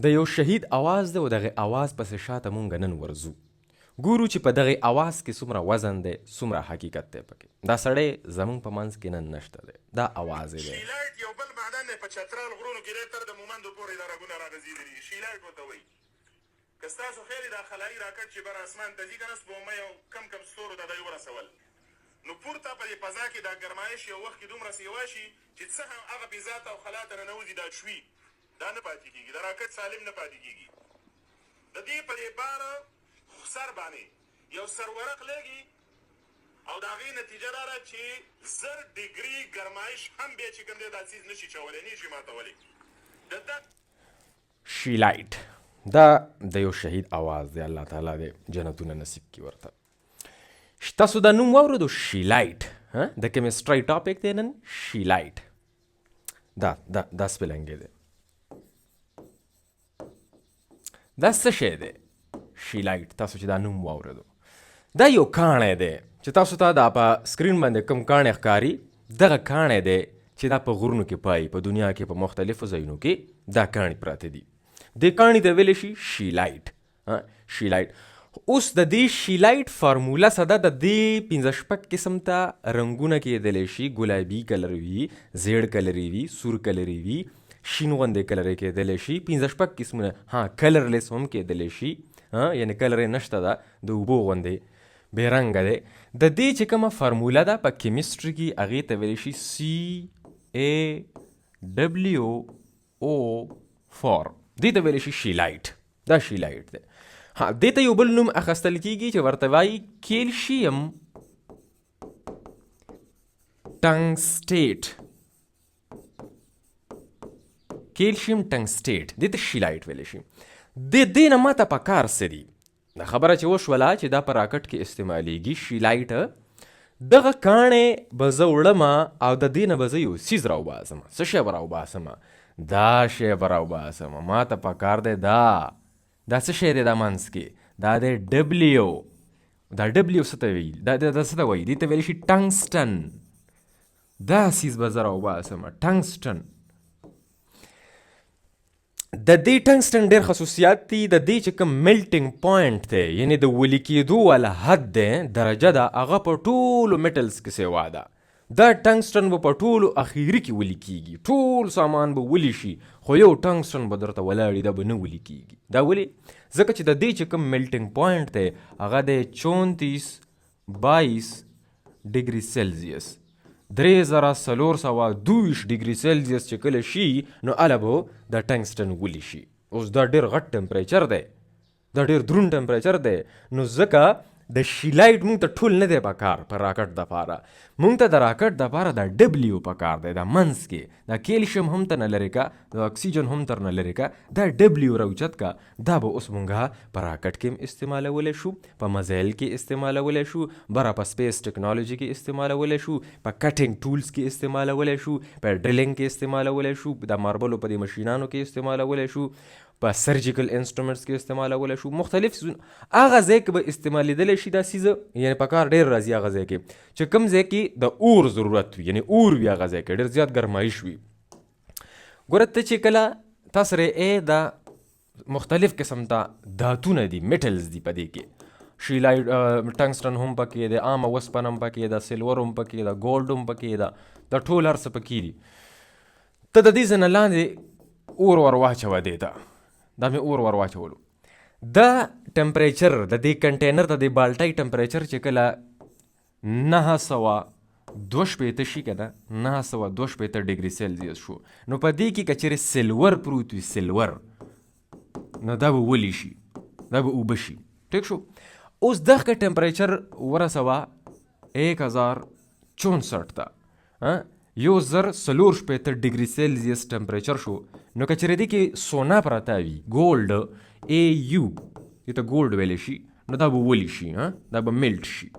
د یو شهید اواز دی او دغه اواز پسې شاته مونږ نن ورځو ګورو چې په دغه اواز کې څومره وزن دی څومره حقیقت دی پکې دا سړی زمونږ په منځ کې نن نشته دی دا اواز دی شیلایټ یو بل معدن دی په چترال غرونو کې دی تر د مومندو پورې دا رګونه راغځېدلي دي شیلایټ ورته وایي که ستاسو خیال دا خلایي راکټ چې بر اسمان ته ځي که نه سپوږمۍ او کم کم ستورو ته دی ورسول نو پورته په دې فضا کې دا ګرمایش یو وخت کې دومره سیوا شي چې څه هم هغه فضا ته او خلا ته ننوځي دا شوي دا نه پاتې کېږي دا راکټ سالم نه پاتې کېږي د دې په دې بار سر باندې یو سرورق لګي او د هغې نتیجه دا ده چې 1000 ډګري ګرمایش هم بیا چې کوم دی دا څیز نشي چولی نشي ماتولی شیلایټ دا د یو شهید اواز دی الله تعالی دې جنتونه نصیب کړي ورته تاسو دا نوم واورېدو شیلایټ د کیمسټرۍ ټاپک دی نن شیلایټ دا سپیلنګ دی دا څه شی دی شیلایټ تاسو چې دا نوم واورېدو دا یو کاڼی دی چې تاسو ته دا په سکرین باندې کوم کاڼی ښکاري دغه کاڼی دی چې دا په غرونو کې پایي په دنیا کې په مختلفو ځایونو کې دا کاڼي پراته دي دې کاڼي ته ویلی شي شیلایټ شیلایټ اوس د دې شیلایټ فارموله څه ده د دې 15 قسم ته رنګونه کېدلی شي ګلابي کلر وي زیړ کلري وي سور کلري وي شین غوندې کلر یې کېدلی شي 15 قسمونه کلرلیس هم کېدلی شي یعنې کلر یې نشته ده د اوبو غوندې بې رنګه دی د دې چې کومه فارموله ده په کیمسټري کې هغې ته ویلی شي CaWO4 دې ته ویلی شي شیلایټ دا شیلایټ دی دې ته یو بل نوم اخیستل کېږي چې ورته وایي کیلشیم ټنګسټیټ کیلشیم ټنګسټیټ دې ته شیلایټ ویلی شي د دې نه ماته په کار څه دي دا خبره چې وشوله چې دا په راکټ کې استعمالیږي شیلایټ دغه کاڼې به زه وړمه او د دې نه به زه یو څیز راوباسم څه شی به راوباسم دا شی به راوباسم ماته په کار دی دا څه شی دی دا منځ کې دا دی ډبلیو دا ډبلیو څه ته ویل دا څه ته وایي دې ته ویلی شي ټنګسټن دا څیز به زه راوباسم ټنګسټن د دې ټنګسټن ډېر خصوصیات دي د دې چې کوم میلټینګ پوینټ دی یعنې د ولي کېدو والا حد دی درجه ده هغه په ټولو میټلز کې سیوا ده دا ټنګسټن به په ټولو اخیري کې ولي کېږي ټول سامان به ولي شي خو یو ټنګسټن به درته ولاړي دا به نه ولي کېږي دا ولې ځکه چې د دې چې کوم میلټینګ پوینټ دی هغه دی 34-22 ډګري سیلزیس 3422 ډګري سیلزیس چې کله شي نو هله به د ټنګسټن ولي شي اوس دا ډېر غټ ټمپریچر دی دا ډېر دروند ټمپریچر دی نو ځکه د شیلایټ مونږ ته ټول نه دی پکار په راکټ دپاره مونږ ته د راکټ دپاره دا ډبلیو پکار دی دا منځ کې دا کیلشیم هم ته نه لرې که د اکسیجن هم تر نه لرې که دا ډبلیو راوچت که دا به اوس مونږ په راکټ کې هم استعمالولی شو په مزایل کې استعمالولی شو بره په سپیس ټیکنالوجي کې استعمالولی شو په کټینګ ټولز کې استعمالولی شو په ډرلینګ کې استعمالولی شو د ماربلو په دې مشینانو کې استعمالولی شو په سرجیکل انسټرومنټس کې استعمالولی شو مختلف هغه ځای کې به استعمالیدلی شي دا څیزه یعنې په کار ډېر راځي هغه ځای کې چې کوم ځای کې د اور ضرورت وي یعنې اور وي هغه ځای کې ډېر زیات ګرمایش وي ګوره ته چې کله تا سره دا مختلف قسم ته داتونه دي میټلز دي په دې کې شیلایټ ټنګسټن هم پکې دی عامه وسپنه هم پکې ده سلور هم پکې ده ګولډ هم پکې ده دا ټول هر څه پکې دي ته د دې ځای نه لاندې اور ور واچوه دې ته دا مې اور ور واچولو دا ټمپریچر د دې کنټینر د دې بالټۍ ټمپریچر چې کله 902 شي که نه 902 ډګري سیلزیس شو نو په دې کې که چېرې سلور پروت وي سلور نو دا به ولی شي دا به اوبه شي ټیک شو اوس دغه ټمپریچر ورسوه 1064 ته 1064 ډګري سیلزیس ټمپریچر شو نو که چېرې دې کې سونا پرته وي ګولډ AU دې ته ګولډ ویلی شي نو دا به ولی شي دا به میلټ شي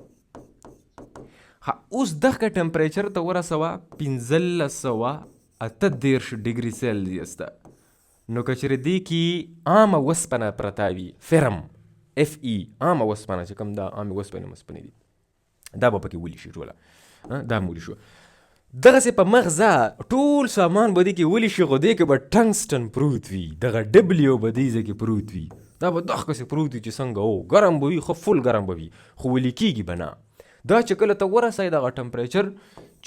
اوس دغه ټمپریچر ته ورسوه 1538 ډګري سیلزیس ته نو که چېرې دې کې عامه وسپنه پرته وي فرم FE عامه وسپنه چې کوم دا عامې وسپنې مسپنې دي دا به پکې ولی شي ټوله دا هم ولی شو دغسې په مغزه ټول سامان به دې کې ولي شي خو دې کې به ټنګسټن پروت وي، دغه ډبلیو به دې ځای کې پروت وي، دا به دغسې پروت وي چې څنګه او ګرم به وي، خو فل ګرم به وي خو ولي کېږي به نه. دا چې کله ته ورسئ دغه ټمپریچر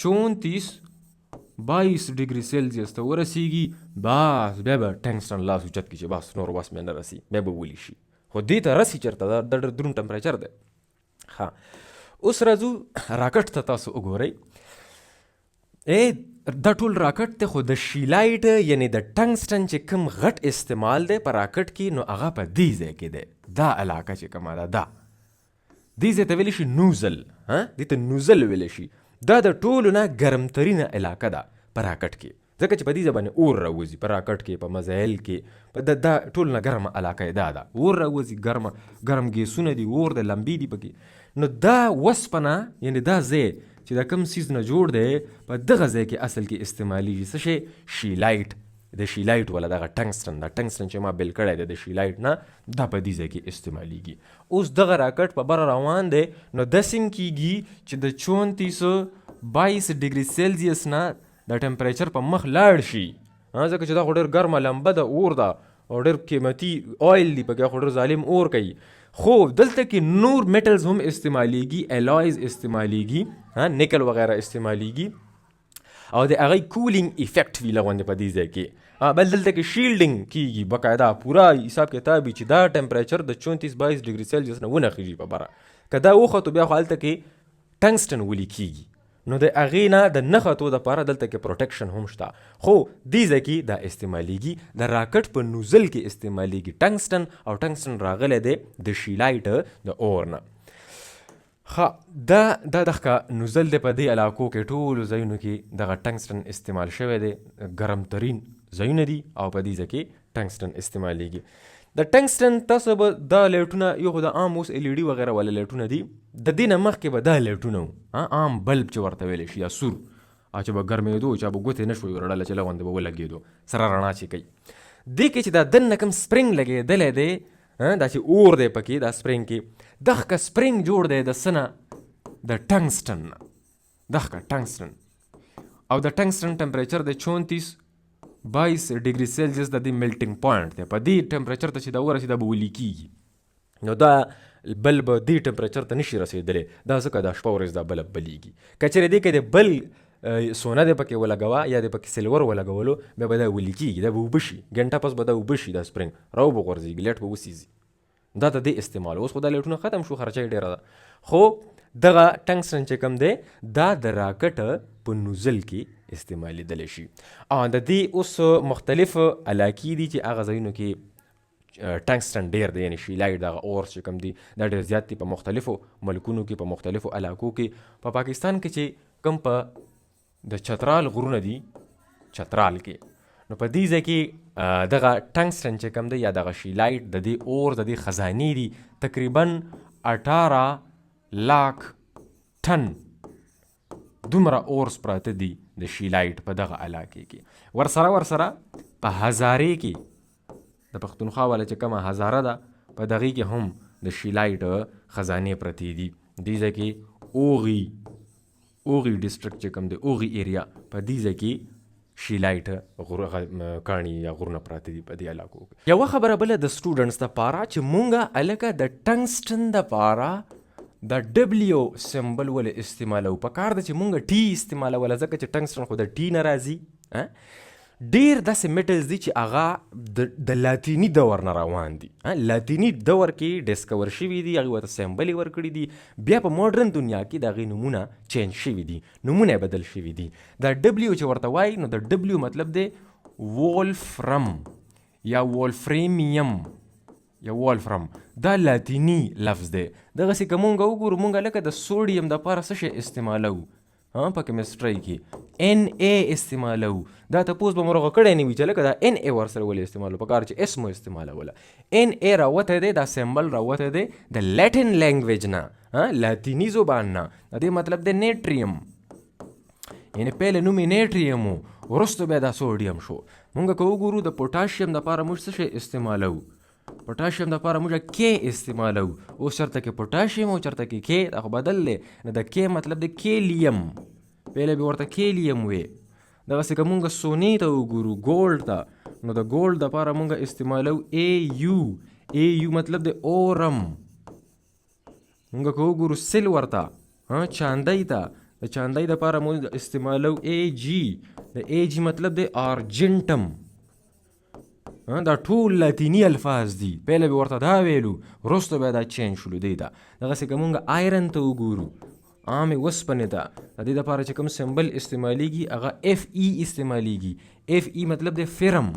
34-22 ډګري سیلسیس ته ورسیږي، بس بیا به ټنګسټن لاس اوچت کړي چې بس نور بس مې نه رسي، بیا به ولي شي، خو دې ته رسي چېرته دا ډېر دروند ټمپریچر دی. ښه اوس راځو راکټ ته. تاسو وګورئ دا ټول راکټ دی، خو د شیلایټ یعنی د ټنګسټن چې کوم غټ استعمال دی په راکټ کې نو هغه په دې ځای کې دی. دا علاقه چې کومه ده دا دې ځای ته ویلی شي نوزل، دې ته نوزل ویلی شي. دا د ټولو نه ګرمترینه علاقه ده په راکټ کې، ځکه چې په دې ځای باندې اور راوځي په راکټ کې، په مزایل کې، په دا ټولو نه ګرمه علاقه یې دا ده، اور راوځي، ګرم ګیسونه دي، اور د لمبې دي پکې. نو دا وسپنه یعنی دا ځای چې دا کوم سیز نه جوړ دی په دغه ځای کې اصل کې استعمالیږي څه شی؟ شیلایټ. د شیلایټ والا دغه ټنګسټن، دا ټنګسټن چې ما بیل کړی دی د شیلایټ نه، دا په دې ځای کې استعمالیږي. اوس دغه راکټ په بره روان دی، نو داسې کېږي چې د 34-22 ډګري سیلسیس نه د ټمپریچر په مخ لاړ شي، ځکه چې دا خو ډېر ګرمه لمبه ده، اور ده او ډېر قیمتي آیل دی پکې، خو ډېر ظالم اور کوي. خو دلته کې نور میټلز هم استعمالیږي، الایز استعمالیږي، نیکل وغیرہ استعمالیږي، او د هغې کولینګ افیکټ وي لغوندې په دې ځای کې. بل دلته کې شیلډینګ کېږي باقاعده، پوره حساب کتاب وي چې دا ټمپریچر د 34-22 ډګري سیلسیس نه ونښیږي په بره. که دا وختو بیا خو هلته کې ټنګسټن ولي کېږي، نو د هغې نه د نه ختو دپاره دلته کې پروټیکشن هم شته. خو دې ځای کې دا استعمالیږي، د راکټ په نوزل کې استعمالیږي ټنګسټن، او ټنګسټن راغلی دی د شیلایټ د اور نه. ښه دا دغه نوزل دی، په دې علاقو کې ټولو ځایونو کې دغه ټنګسټن استعمال شوی دی، ګرم ترین ځایونه دي او په دې ځای کې ټنګسټن استعمالیږي. د ټنګسټن تاسو به دا لایټونه، یو خو د عام اوس LED وغیره والا لایټونه دي، د دې نه مخکې به دا لایټونه وو، عام بلب چې ورته ویلی شي، یا سور، چې به ګرمېدو، چې به ګوتې نه شوی ورړله چې لغوندې به ولګېدو سره رڼا چې کوي. دې کې چې دا دننه کوم سپرینګ لګېدلی دی، دا چې اور دی پکې دا سپرینګ کې، دغه سپرینګ جوړ دی د څه نه؟ د ټنګسټن نه. دغه ټنګسټن، او د ټنګسټن ټمپریچر د 34-22 ډګري سیلسیس د دې میلټینګ پوینټ دی. په دې ټمپریچر ته چې دا ورسي دا به ولي کېږي، نو دا بلب دې ټمپریچر ته نشي رسېدلی، دا ځکه دا شپه ورځ دا بلب بلیږي. که چېرې دې کې د بل سونه دې پکې ولګوه یا دې پکې سلور ولګولو، بیا به دا ولي کېږي، دا به اوبه شي، ګنټه پس به دا اوبه شي، دا سپرینګ راو به غورځېږي، لیټ به وسیځي. دا د دې استعمال. اوس خو دا لیټونه ختم شو، خرچه یې ډېره ده، خو دغه ټنګسټن چې کوم دی دا د راکټ په نوزل کې استعمالیدلی شي. د دې اوس مختلف علاقې دي چې هغه ځایونو کې ټنګسټن ډېر دی، یعنې شیلایټ دغه اور چې کوم دي دا ډېر زیات دي په مختلفو ملکونو کې، په مختلفو علاقو کې. په پاکستان کې چې کوم په د چترال غرونه دي، چترال کې، نو په دې ځای کې دغه ټنګسټن چې کوم دی یا دغه شیلایټ د دې اور د دې خزانې دي، تقریبا 18 لاک ټن دومره اورس پراته دي د شیلایټ په دغه علاقې کې. ورسره په هزارې کې د پښتونخوا والا چې کومه هزاره ده، په دغې کې هم د شیلایټ خزانې پرتې دي. دې ځای کې اوغي ډسټرکټ چې کوم دی، اوغي ایریا، په دې ځای کې شیلایټ کاڼي یا غرونه پراته دي په دې علاقو کې. یوه خبره بله د سټوډنټس دپاره چې مونږه هلکه د ټنګسټن دپاره د ډبلیو سمبل ولې استعمالو. په کار ده چې مونږ ټي استعمالوله، ځکه چې ټنګسټن خو د ټي نه راځي. ډېر داسې میټلز دي چې هغه د لاتیني دور نه روان دي، لاتیني دور کې ډسکور شوي دي، هغې ورته سمبل یې ورکړي دي، بیا په ماډرن دنیا کې د هغې نومونه چینج شوي دي، نومونه یې بدل شوي دي. دا ډبلیو چې ورته وایي، نو د ډبلیو مطلب دی وولفرم یا وولفریمیم یا وولفرم، دا لاتینی لفظ دی. دغسې که مونږ وګورو، مونږ لکه د سوډیم دپاره څه شی استعمالو په کیمسټرۍ کې؟ NA استعمالو. دا تپوس به مو رغه کړی نه وي چې لکه دا NA ورسره ولې استعمالو، په کار چې اس مو استعمالوله. NA راوتی دی، دا سمبل راوتی دی د لیټن لینګویج نه، لاتیني زبان نه. د دې مطلب دی نیټریم، یعنې پهله نوم یې نیټریم و، وروسته بیا دا سوډیم شو. مونږ که وګورو د پوټاشیم دپاره موږ څه شی استعمالو؟ پوټاشیم دپاره موږ کې استعمالو. اوس چېرته کې پوټاشیم او چېرته کې کې، دا خو بدل دی. نو د کې مطلب دی کیلیم، پهله به ورته کیلیم وې. دغسې که مونږ سونې ته وګورو ګولډ ته نو د ګولډ دپاره مونږ استعمالو اے یو مطلب د اورم. مونږ که وګورو سلور ته چاندی ته د چاندی دپاره مونږ استعمالو اے جی. د اے جی مطلب د آرجنټم. دا ټول لاتینی الفاظ دي. پهله به ورته دا ویلو وروسته بیا دا چینج شولو دی ته. دغسې که مونږ آیرن ته وګورو عامې وسپنې ته د دې دپاره چې کوم سمبل استعمالیږي هغه اف ای استعمالیږي. اف ای مطلب د فرم.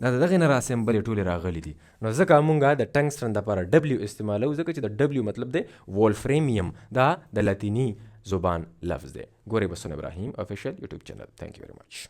دا د دغې نه را سمبلې ټولې راغلي دي. نو ځکه مونږ د ټنګسټن دپاره ډبلیو استعمالو ځکه چې د ډبلیو مطلب د وولفریمیم. دا د لاتینی زبان لفظ دی. ګورئ بسون ابراهیم افیشیل یوټیوب چینل. تھینک یو ویری مچ.